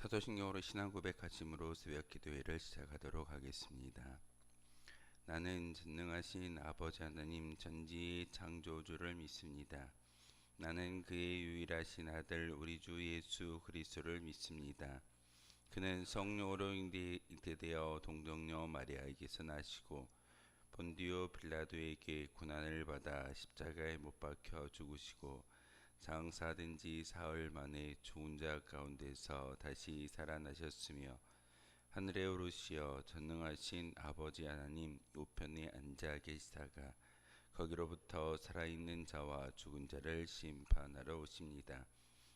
사도신경으로 신앙 고백하심으로 새벽 기도회를 시작하도록 하겠습니다. 나는 전능하신 아버지 하나님 전지의 창조주를 믿습니다. 나는 그의 유일하신 아들 우리 주 예수 그리스도를 믿습니다. 그는 성령으로 잉태되어 동정녀 마리아에게서 나시고 본디오 빌라도에게 고난을 받아 십자가에 못 박혀 죽으시고 장사된 지 사흘 만에 죽은 자 가운데서 다시 살아나셨으며 하늘에 오르시어 전능하신 아버지 하나님 우편에 앉아 계시다가 거기로부터 살아있는 자와 죽은 자를 심판하러 오십니다.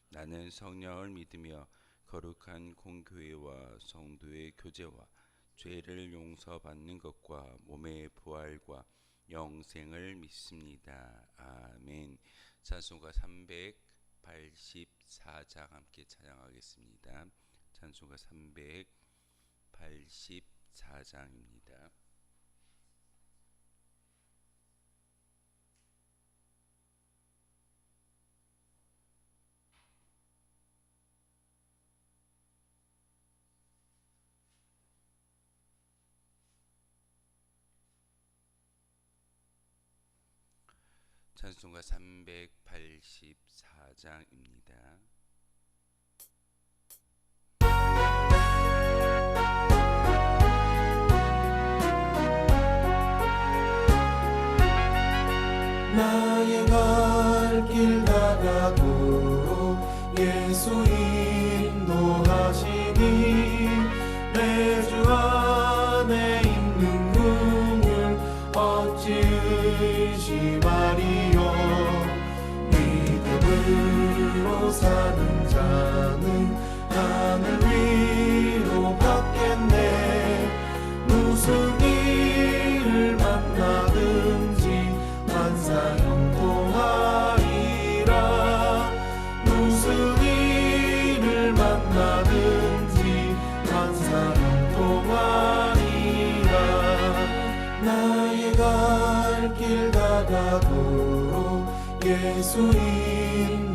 나는 성령을 믿으며 거룩한 공교회와 성도의 교제와 죄를 용서받는 것과 몸의 부활과 영생을 믿습니다. 아멘. 찬송가 384장 함께 찬양하겠습니다. 찬송가 384장입니다. 찬송가 384장입니다. 나의 갈 길 다가도록 예수 인도하시니 내 주 안에 있는 긍휼 어찌 의심하리요. 믿음으로 사는 자는 하늘 위로 받겠네. 무슨 일을 만나든지 환사형통하리라. 무슨 일을 만나든지 환사형통하리라. 나의 갈 길 다가도록 예수 인도하시니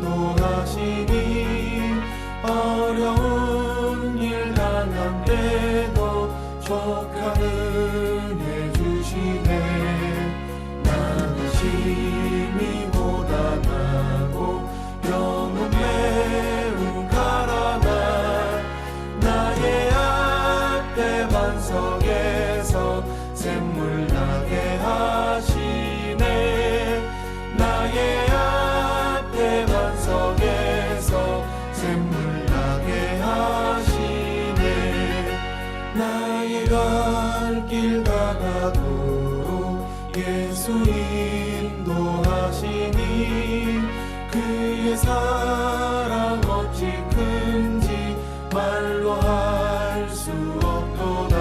어려운 일 당한 때도 족한 은혜 주시네. 나는 심히 고단하고 영혼 매우 가라나 나의 앞에 반석에서 샘물 나게 하시네. 나의 앞에 반석에서 샘물 나게 하시네. 나의 갈 길 다가도록 예수 인도하시니 그의 사랑 어찌 큰지 말로 할 수 없도다.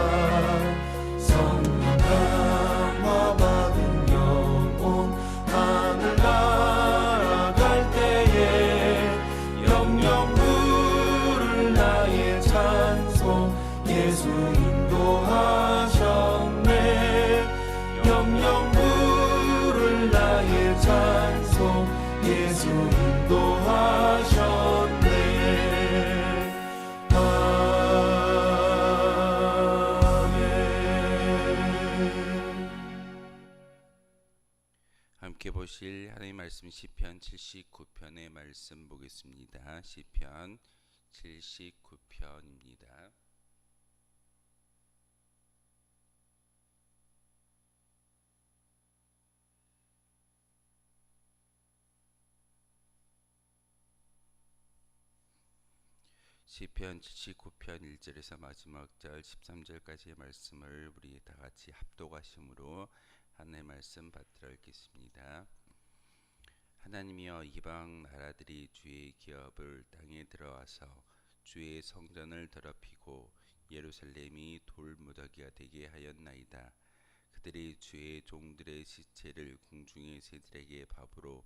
성령 감화 받은 영혼 하늘 날아갈 때에 영영 부를 나의 찬송 예수 인도하셨네. 영영 부를 나의 찬송 예수 인도하셨네. 함께 보실 하나님 말씀 시편 79편의 말씀 보겠습니다. 시편 79편입니다. 시편 79편 1절에서 마지막 절 13절까지의 말씀을 우리 다 같이 합독하심으로 하나님의 말씀 받들어 읽겠습니다. 하나님이여 이방 나라들이 주의 기업을 땅에 들어와서 주의 성전을 더럽히고 예루살렘이 돌무더기가 되게 하였나이다. 그들이 주의 종들의 시체를 궁중의 새들에게 밥으로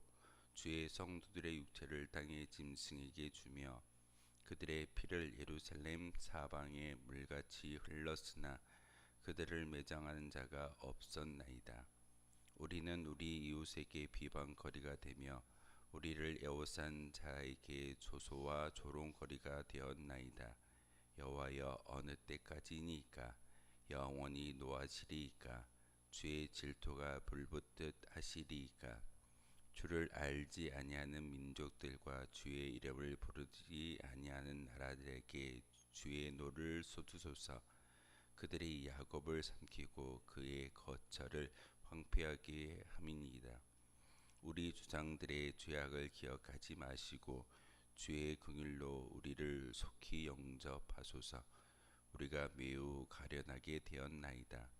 주의 성도들의 육체를 땅의 짐승에게 주며 그들의 피를 예루살렘 사방에 물같이 흘렀으나 그들을 매장하는 자가 없었나이다. 우리는 우리 이웃에게 비방거리가 되며 우리를 애워싼 자에게 조소와 조롱거리가 되었나이다. 여호와여 어느 때까지니까 영원히 노하시리이까 주의 질투가 불붙듯 하시리이까 주를 알지 아니하는 민족들과 주의 이름을 부르지 아니하는 나라들에게 주의 노를 쏟으소서. 그들이 야곱을 삼키고 그의 거처를 황폐하게 함이니이다. 우리 조상들의 죄악을 기억하지 마시고 주의 긍휼로 우리를 속히 영접하소서. 우리가 매우 가련하게 되었나이다.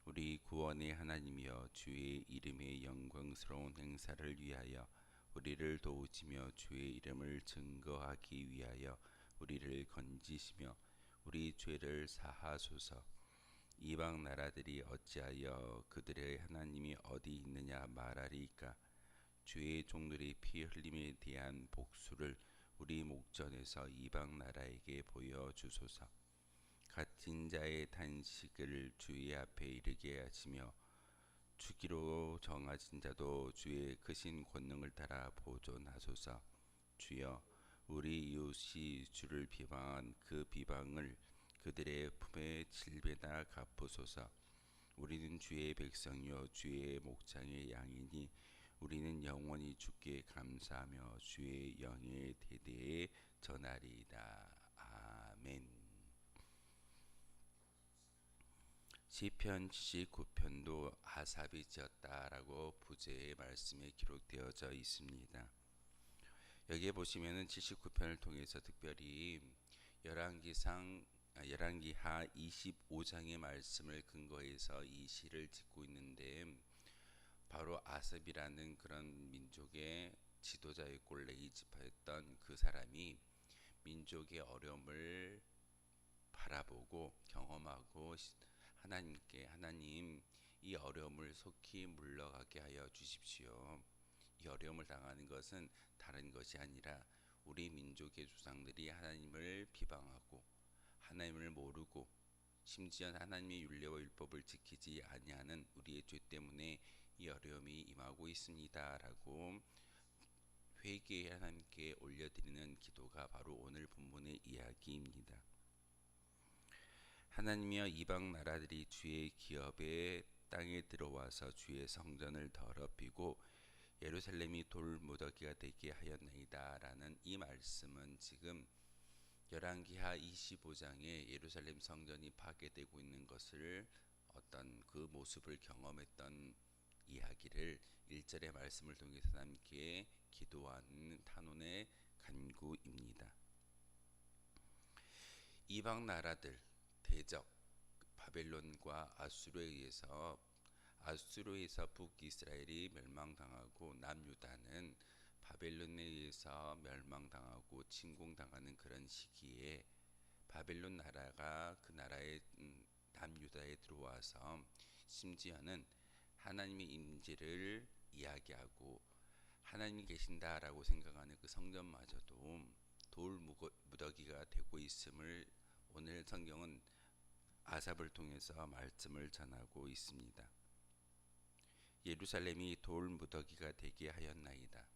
우리 구원의 하나님이여 주의 이름의 영광스러운 행사를 위하여 우리를 도우시며 주의 이름을 증거하기 위하여 우리를 건지시며 우리 죄를 사하소서. 이방 나라들이 어찌하여 그들의 하나님이 어디 있느냐 말하리이까. 주의 종들의 피 흘림에 대한 복수를 우리 목전에서 이방 나라에게 보여주소서. 갇힌 자의 탄식을 주의 앞에 이르게 하시며 주기로 정하신 자도 주의 크신 권능을 따라 보존하소서. 주여 우리 이웃이 주를 비방한 그 비방을 그들의 품에 7배나 갚으소서. 우리는 주의 백성이요 주의 목장의 양이니 우리는 영원히 주께 감사하며 주의 영예 대대에 전하리이다. 아멘. 시편 79편도 아삽이 지었다라고 부제의 말씀에 기록되어져 있습니다. 여기에 보시면은 79편을 통해서 특별히 열왕기하 25장의 말씀을 근거해서 이 시를 짓고 있는데, 바로 아삽이라는 그런 민족의 지도자였고 레이지파였던 그 사람이 민족의 어려움을 바라보고 경험하고 하나님께, 하나님 이 어려움을 속히 물러가게 하여 주십시오. 이 어려움을 당하는 것은 다른 것이 아니라 우리 민족의 조상들이 하나님을 비방하고 하나님을 모르고 심지어 하나님의 율례와 율법을 지키지 아니하는 우리의 죄 때문에 이 어려움이 임하고 있습니다라고 회개의 하나님께 올려드리는 기도가 바로 오늘 본문의 이야기입니다. 하나님이여 이방 나라들이 주의 기업에 땅에 들어와서 주의 성전을 더럽히고 예루살렘이 돌무더기가 되게 하였나이다 라는 이 말씀은 지금 열왕기하 25장에 예루살렘 성전이 파괴되고 있는 것을, 어떤 그 모습을 경험했던 이야기를 1절의 말씀을 통해서 함께 기도하는 탄원의 간구입니다. 이방 나라들, 대적 바벨론과 아수르에서 북이스라엘이 멸망당하고 남유다는 바벨론에 의해서 멸망당하고 침공당하는 그런 시기에 바벨론 나라가 그 나라의 남유다에 들어와서 심지어는 하나님의 임재를 이야기하고 하나님이 계신다라고 생각하는 그 성전마저도 돌 무더기가 되고 있음을 오늘 성경은 아삽을 통해서 말씀을 전하고 있습니다. 예루살렘이 돌 무더기가 되게 하였나이다.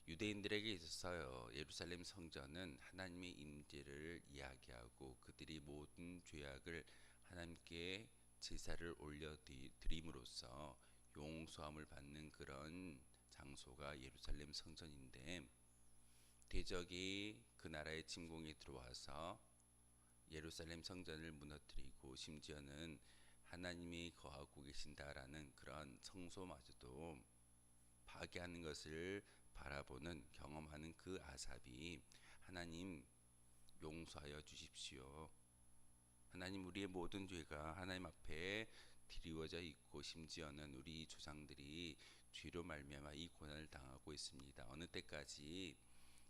유대인들에게 있어서 예루살렘 성전은 하나님의 임재를 이야기하고 그들이 모든 죄악을 하나님께 제사를 올려드림으로써 용서함을 받는 그런 장소가 예루살렘 성전인데, 대적이 그 나라의 침공에 들어와서 예루살렘 성전을 무너뜨리고 심지어는 하나님이 거하고 계신다라는 그런 성소마저도 파괴하는 것을 바라보는, 경험하는 그 아삽이 하나님 용서하여 주십시오. 하나님 우리의 모든 죄가 하나님 앞에 드리워져 있고 심지어는 우리 조상들이 죄로 말미암아 이 고난을 당하고 있습니다. 어느 때까지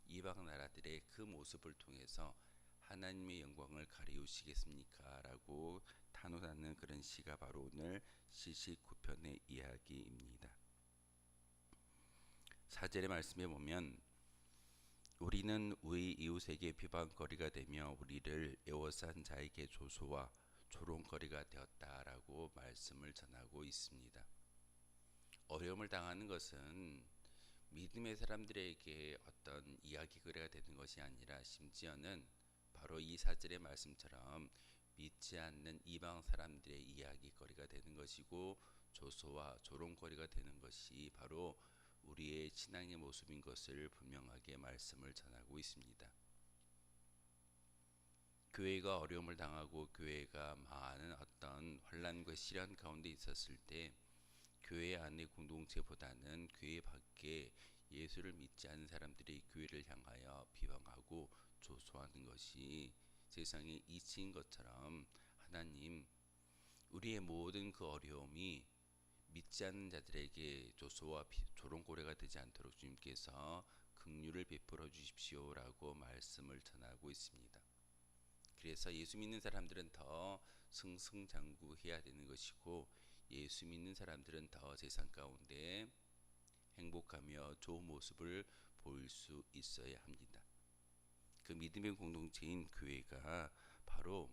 이방 나라들의 그 모습을 통해서 하나님의 영광을 가리우시겠습니까? 라고 탄원하는 그런 시가 바로 오늘 시시 9편의 이야기입니다. 4절의 말씀에 보면 우리는 우리 이웃에게 비방거리가 되며 우리를 애워싼 자에게 조소와 조롱거리가 되었다라고 말씀을 전하고 있습니다. 어려움을 당하는 것은 믿음의 사람들에게 어떤 이야기거리가 되는 것이 아니라 심지어는 바로 이 4절의 말씀처럼 믿지 않는 이방 사람들의 이야기거리가 되는 것이고 조소와 조롱거리가 되는 것이 바로 우리의 신앙의 모습인 것을 분명하게 말씀을 전하고 있습니다. 교회가 어려움을 당하고 교회가 많은 어떤 환난과 시련 가운데 있었을 때 교회 안의 공동체보다는 교회 밖에 예수를 믿지 않는 사람들이 교회를 향하여 비방하고 조소하는 것이 세상의 이치인 것처럼 하나님 우리의 모든 그 어려움이 믿지 않는 자들에게 조소와 조롱고래가 되지 않도록 주님께서 긍휼을 베풀어 주십시오라고 말씀을 전하고 있습니다. 그래서 예수 믿는 사람들은 더 승승장구해야 되는 것이고 예수 믿는 사람들은 더 세상 가운데 행복하며 좋은 모습을 보일 수 있어야 합니다. 그 믿음의 공동체인 교회가 바로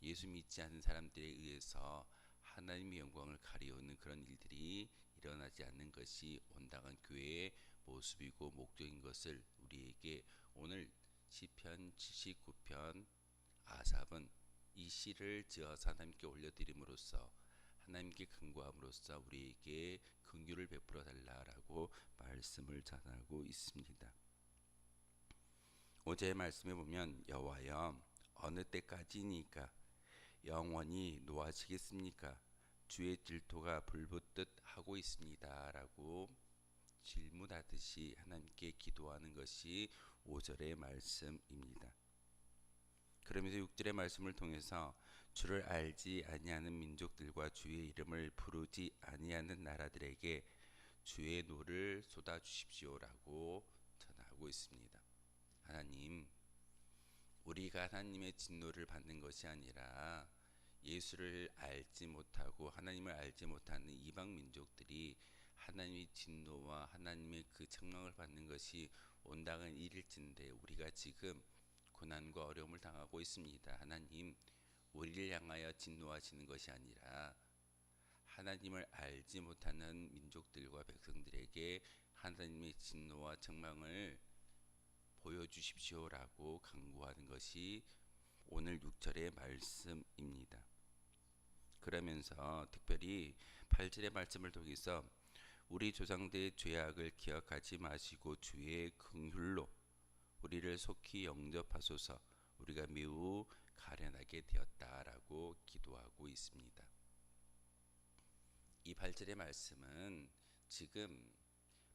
예수 믿지 않는 사람들에 의해서 하나님의 영광을 가리우는 그런 일들이 일어나지 않는 것이 온당한 교회의 모습이고 목적인 것을 우리에게 오늘 시편 79편 아삽은 이 시를 지어서 하나님께 올려드림으로써 하나님께 간구함으로써 우리에게 긍휼을 베풀어 달라라고 말씀을 전하고 있습니다. 5절의 말씀에 보면 여호와여 어느 때까지니까 영원히 노하시겠습니까? 주의 질투가 불붙듯 하고 있습니다 라고 질문하듯이 하나님께 기도하는 것이 5절의 말씀입니다. 그러면서 6절의 말씀을 통해서 주를 알지 아니하는 민족들과 주의 이름을 부르지 아니하는 나라들에게 주의 노를 쏟아 주십시오라고 전하고 있습니다. 하나님, 우리가 하나님의 진노를 받는 것이 아니라 예수를 알지 못하고 하나님을 알지 못하는 이방 민족들이 하나님의 진노와 하나님의 그 책망을 받는 것이 온당한 일일진데 우리가 지금 고난과 어려움을 당하고 있습니다. 하나님, 우리를 향하여 진노하시는 것이 아니라 하나님을 알지 못하는 민족들과 백성들에게 하나님의 진노와 책망을 보여주십시오라고 간구하는 것이 오늘 6절의 말씀입니다. 그러면서 특별히 8절의 말씀을 통해서 우리 조상들의 죄악을 기억하지 마시고 주의 긍휼로 우리를 속히 영접하소서. 우리가 매우 가련하게 되었다라고 기도하고 있습니다. 이 8절의 말씀은 지금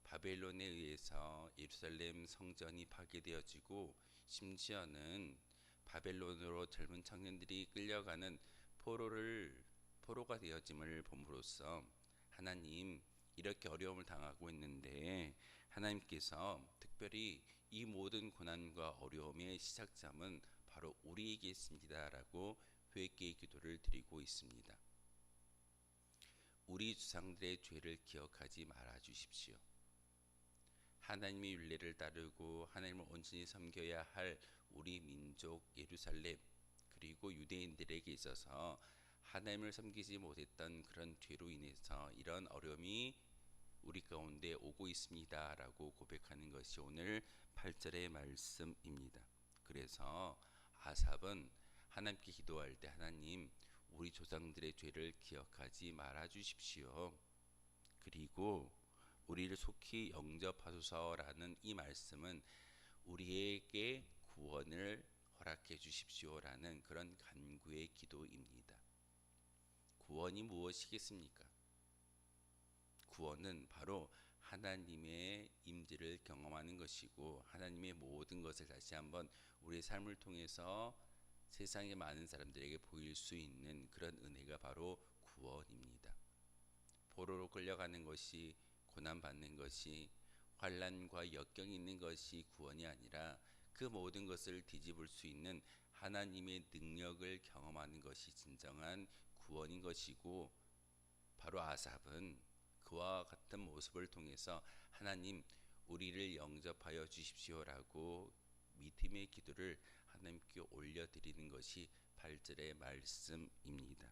바벨론에 의해서 예루살렘 성전이 파괴되어지고 심지어는 바벨론으로 젊은 청년들이 끌려가는 포로가 되어짐을 봄으로써 하나님 이렇게 어려움을 당하고 있는데 하나님께서 특별히 이 모든 고난과 어려움의 시작점은 바로 우리에게 있습니다라고 회개의 기도를 드리고 있습니다. 우리 조상들의 죄를 기억하지 말아 주십시오. 하나님의 율례를 따르고 하나님을 온전히 섬겨야 할 우리 민족 예루살렘 그리고 유대인들에게 있어서 하나님을 섬기지 못했던 그런 죄로 인해서 이런 어려움이 우리 가운데 오고 있습니다 라고 고백하는 것이 오늘 8절의 말씀입니다. 그래서 아삽은 하나님께 기도할 때 하나님 우리 조상들의 죄를 기억하지 말아 주십시오. 그리고 우리를 속히 영접하소서라는 이 말씀은 우리에게 구원을 허락해 주십시오라는 그런 간구의 기도입니다. 구원이 무엇이겠습니까? 구원은 바로 하나님의 임재를 경험하는 것이고 하나님의 모든 것을 다시 한번 우리의 삶을 통해서 세상의 많은 사람들에게 보일 수 있는 그런 은혜가 바로 구원입니다. 포로로 끌려가는 것이 고난받는 것이 환난과 역경이 있는 것이 구원이 아니라 그 모든 것을 뒤집을 수 있는 하나님의 능력을 경험하는 것이 진정한 구원인 것이고 바로 아삽은 그와 같은 모습을 통해서 하나님 우리를 영접하여 주십시오라고 믿음의 기도를 하나님께 올려드리는 것이 8절의 말씀입니다.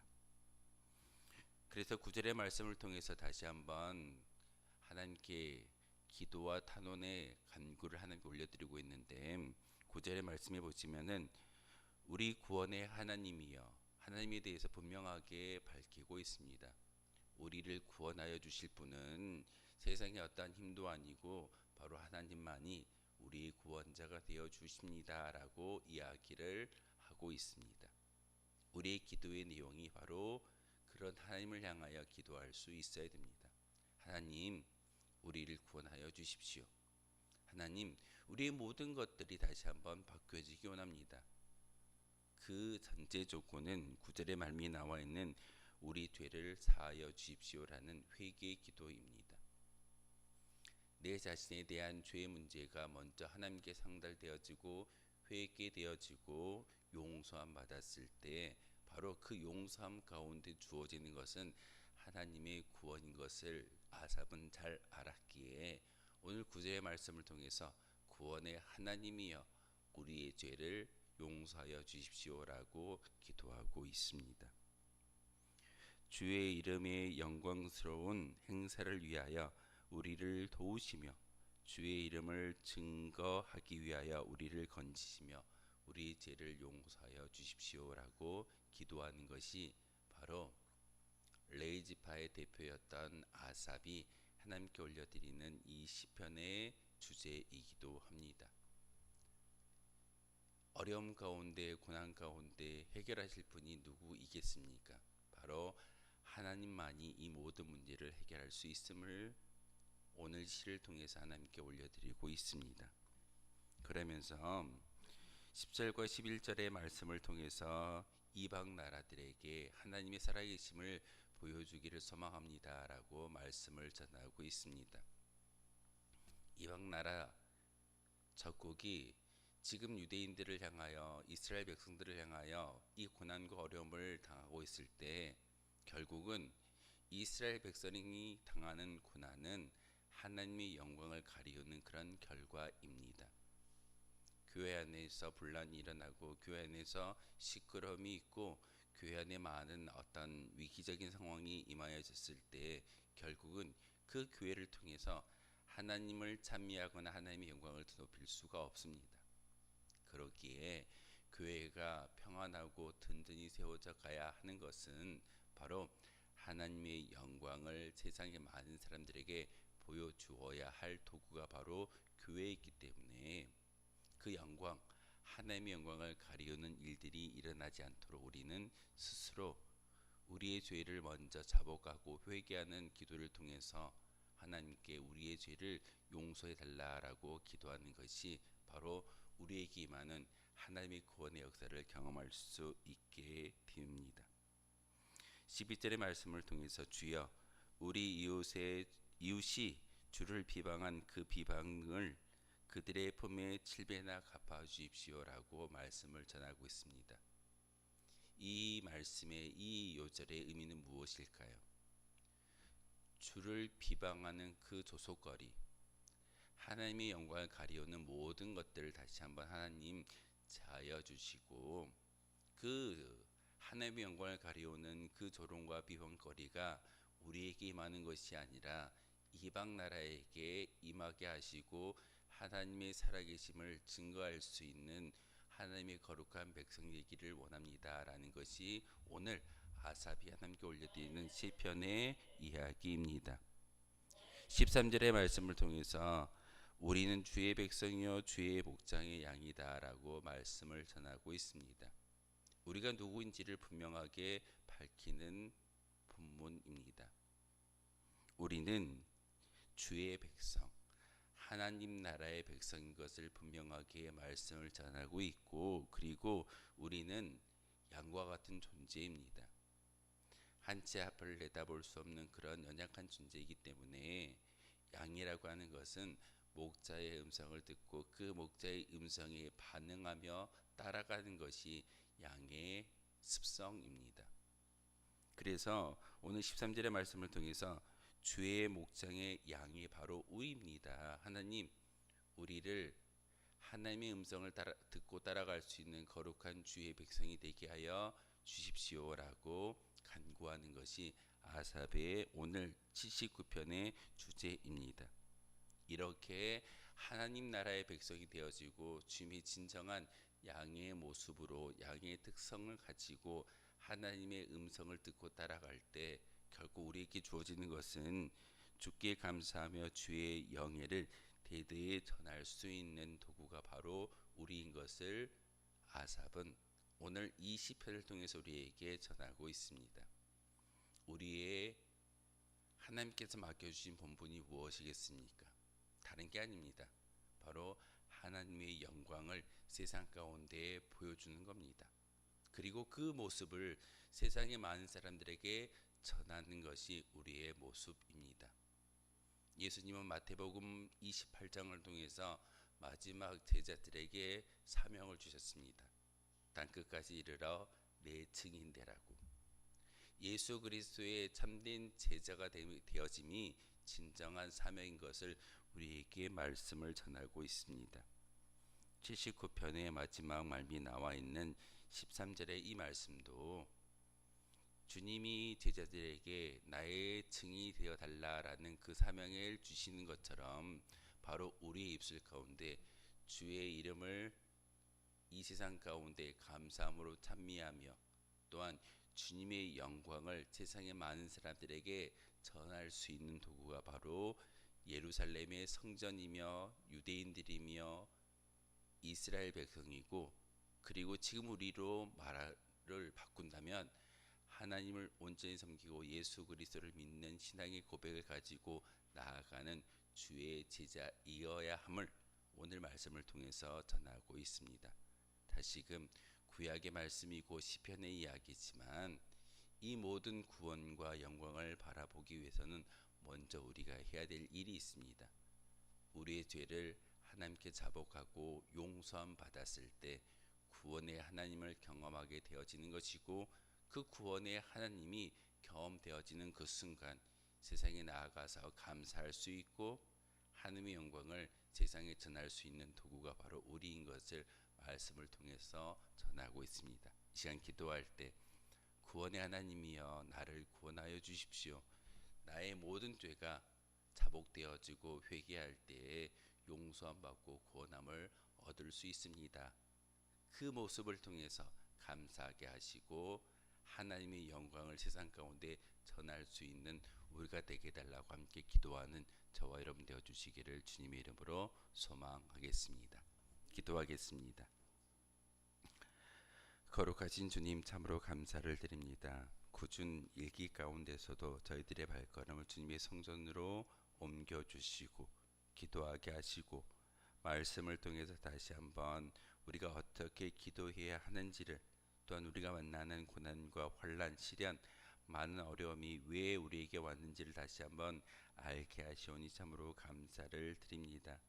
그래서 9절의 말씀을 통해서 다시 한번 하나님께 기도와 탄원의 간구를 하나님께 올려드리고 있는데 9절의 말씀에 보시면은 우리 구원의 하나님이여, 하나님에 대해서 분명하게 밝히고 있습니다. 우리를 구원하여 주실 분은 세상의 어떠한 힘도 아니고 바로 하나님만이 우리 구원자가 되어 주십니다라고 이야기를 하고 있습니다. 우리의 기도의 내용이 바로 그런 하나님을 향하여 기도할 수 있어야 됩니다. 하나님, 우리를 구원하여 주십시오. 하나님, 우리의 모든 것들이 다시 한번 바뀌어지기 원합니다. 그 전제 조건은 9절의 말미에 나와 있는 우리 죄를 사하여 주십시오라는 회개의 기도입니다. 내 자신에 대한 죄의 문제가 먼저 하나님께 상달되어지고 회개되어지고 용서함 받았을 때 바로 그 용서함 가운데 주어지는 것은 하나님의 구원인 것을 아삽은 잘 알았기에 오늘 9절의 말씀을 통해서 구원의 하나님이여 우리의 죄를 용서하여 주십시오라고 기도하고 있습니다. 주의 이름의 영광스러운 행사를 위하여 우리를 도우시며 주의 이름을 증거하기 위하여 우리를 건지시며 우리 죄를 용서하여 주십시오라고 기도하는 것이 바로 레이지파의 대표였던 아삽이 하나님께 올려드리는 이 시편의 주제이기도 합니다. 어려움 가운데 고난 가운데 해결하실 분이 누구이겠습니까? 바로 하나님만이 이 모든 문제를 해결할 수 있음을 오늘 시를 통해서 하나님께 올려드리고 있습니다. 그러면서 10절과 11절의 말씀을 통해서 이방 나라들에게 하나님의 살아계심을 보여주기를 소망합니다 라고 말씀을 전하고 있습니다. 이방 나라 적국이 지금 유대인들을 향하여 이스라엘 백성들을 향하여 이 고난과 어려움을 당하고 있을 때 결국은 이스라엘 백성이 당하는 고난은 하나님의 영광을 가리우는 그런 결과입니다. 교회 안에서 분란이 일어나고 교회 안에서 시끄러움이 있고 교회 안에 많은 어떤 위기적인 상황이 임하여졌을 때 결국은 그 교회를 통해서 하나님을 찬미하거나 하나님의 영광을 드높일 수가 없습니다. 그렇기에 교회가 평안하고 든든히 세워져 가야 하는 것은 바로 하나님의 영광을 세상의 많은 사람들에게 보여주어야 할 도구가 바로 교회이기 때문에 그 영광, 하나님의 영광을 가리우는 일들이 일어나지 않도록 우리는 스스로 우리의 죄를 먼저 자복하고 회개하는 기도를 통해서 하나님께 우리의 죄를 용서해 달라라고 기도하는 것이 바로 우리에게 임하는 하나님의 구원의 역사를 경험할 수 있게 됩니다. 12절의 말씀을 통해서 주여 우리 이웃이 주를 비방한 그 비방을 그들의 품에 7배나 갚아 주십시오라고 말씀을 전하고 있습니다. 이 말씀의 이 요절의 의미는 무엇일까요? 주를 비방하는 그 조속거리, 하나님의 영광을 가리우는 모든 것들을 다시 한번 하나님 자여 주시고 그 하나님의 영광을 가리우는 그 조롱과 비방거리가 우리에게 임하는 것이 아니라 이방 나라에게 임하게 하시고 하나님의 살아계심을 증거할 수 있는 하나님의 거룩한 백성 되기를 원합니다라는 것이 오늘 아삽이 하나님께 올려드리는 시편의 이야기입니다. 13절의 말씀을 통해서 우리는 주의 백성이요 주의 목장의 양이다라고 말씀을 전하고 있습니다. 우리가 누구인지를 분명하게 밝히는 본문입니다. 우리는 주의 백성, 하나님 나라의 백성인 것을 분명하게 말씀을 전하고 있고 그리고 우리는 양과 같은 존재입니다. 한 채 앞을 내다볼 수 없는 그런 연약한 존재이기 때문에 양이라고 하는 것은 목자의 음성을 듣고 그 목자의 음성에 반응하며 따라가는 것이 양의 습성입니다. 그래서 오늘 13절의 말씀을 통해서 주의 목장의 양이 바로 우리입니다. 하나님, 우리를 하나님의 음성을 듣고 따라갈 수 있는 거룩한 주의 백성이 되게 하여 주십시오라고 간구하는 것이 아삽의 오늘 79편의 주제입니다. 이렇게 하나님 나라의 백성이 되어지고 주님의 진정한 양의 모습으로 양의 특성을 가지고 하나님의 음성을 듣고 따라갈 때 결국 우리에게 주어지는 것은 주께 감사하며 주의 영예를 대대에 전할 수 있는 도구가 바로 우리인 것을 아삽은 오늘 이 시편을 통해서 우리에게 전하고 있습니다. 우리의 하나님께서 맡겨주신 본분이 무엇이겠습니까? 다른 게 아닙니다. 바로 하나님의 영광을 세상 가운데 보여주는 겁니다. 그리고 그 모습을 세상의 많은 사람들에게 전하는 것이 우리의 모습입니다. 예수님은 마태복음 28장을 통해서 마지막 제자들에게 사명을 주셨습니다. 땅끝까지 이르러 내 증인 되라고. 예수 그리스도의 참된 제자가 되어짐이 진정한 사명인 것을 우리에게 말씀을 전하고 있습니다. 79편의 마지막 말미 나와 있는 13절의 이 말씀도 주님이 제자들에게 나의 증인이 되어 달라라는 그 사명을 주시는 것처럼 바로 우리의 입술 가운데 주의 이름을 이 세상 가운데 감사함으로 찬미하며 또한 주님의 영광을 세상의 많은 사람들에게 전할 수 있는 도구가 바로 예루살렘의 성전이며 유대인들이며 이스라엘 백성이고, 그리고 지금 우리로 말을 바꾼다면 하나님을 온전히 섬기고 예수 그리스도를 믿는 신앙의 고백을 가지고 나아가는 주의 제자이어야 함을 오늘 말씀을 통해서 전하고 있습니다. 다시금 구약의 말씀이고 시편의 이야기지만 이 모든 구원과 영광을 바라보기 위해서는 먼저 우리가 해야 될 일이 있습니다. 우리의 죄를 하나님께 자복하고 용서함 받았을 때 구원의 하나님을 경험하게 되어지는 것이고, 그 구원의 하나님이 경험되어지는 그 순간 세상에 나아가서 감사할 수 있고 하나님의 영광을 세상에 전할 수 있는 도구가 바로 우리인 것을 말씀을 통해서 전하고 있습니다. 이 시간 기도할 때 구원의 하나님이여 나를 구원하여 주십시오. 나의 모든 죄가 자복되어지고 회개할 때에 용서함 받고 구원함을 얻을 수 있습니다. 그 모습을 통해서 감사하게 하시고 하나님의 영광을 세상 가운데 전할 수 있는 우리가 되게 해달라고 함께 기도하는 저와 여러분 되어 주시기를 주님의 이름으로 소망하겠습니다. 기도하겠습니다. 거룩하신 주님, 참으로 감사를 드립니다. 굳은 일기 가운데서도 저희들의 발걸음을 주님의 성전으로 옮겨주시고 기도하게 하시고 말씀을 통해서 다시 한번 우리가 어떻게 기도해야 하는지를, 또한 우리가 만나는 고난과 환난, 시련, 많은 어려움이 왜 우리에게 왔는지를 다시 한번 알게 하시오니 참으로 감사를 드립니다.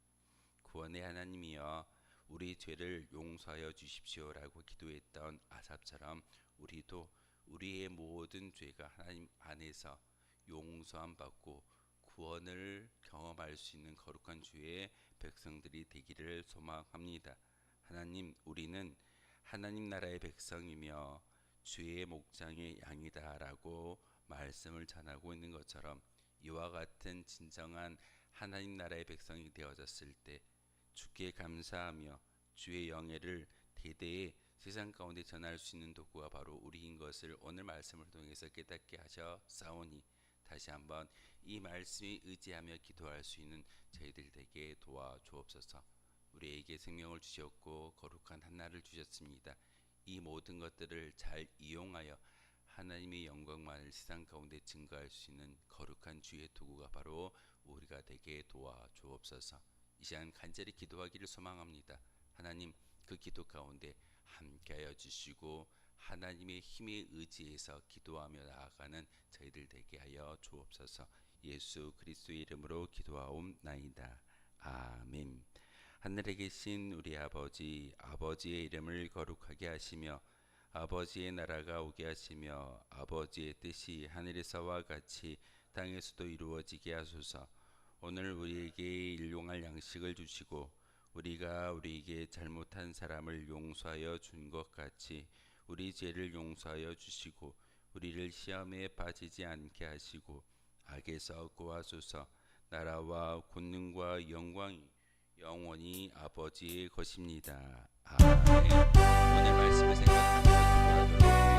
구원의 하나님이여 우리 죄를 용서하여 주십시오라고 기도했던 아삽처럼 우리도 우리의 모든 죄가 하나님 안에서 용서함 받고 구원을 경험할 수 있는 거룩한 주의 백성들이 되기를 소망합니다. 하나님, 우리는 하나님 나라의 백성이며 주의 목장의 양이다라고 말씀을 전하고 있는 것처럼 이와 같은 진정한 하나님 나라의 백성이 되어졌을 때 주께 감사하며 주의 영예를 대대에 세상 가운데 전할 수 있는 도구가 바로 우리인 것을 오늘 말씀을 통해서 깨닫게 하셨사오니 다시 한번 이 말씀에 의지하며 기도할 수 있는 저희들 되게 도와주옵소서. 우리에게 생명을 주셨고 거룩한 한날을 주셨습니다. 이 모든 것들을 잘 이용하여 하나님의 영광만을 세상 가운데 증거할 수 있는 거룩한 주의 도구가 바로 우리가 되게 도와주옵소서. 이 시간 간절히 기도하기를 소망합니다. 하나님, 그 기도 가운데 함께하여 주시고 하나님의 힘에 의지해서 기도하며 나아가는 저희들 되게 하여 주옵소서. 예수 그리스도의 이름으로 기도하옵나이다. 아멘. 하늘에 계신 우리 아버지, 아버지의 이름을 거룩하게 하시며 아버지의 나라가 오게 하시며 아버지의 뜻이 하늘에서와 같이 땅에서도 이루어지게 하소서. 오늘 우리에게 일용할 양식을 주시고 우리가 우리에게 잘못한 사람을 용서하여 준 것 같이 우리 죄를 용서하여 주시고 우리를 시험에 빠지지 않게 하시고 악에서 구하소서. 나라와 권능과 영광이 영원히 아버지의 것입니다. 아멘. 오늘 말씀을 생각하며 기도하도록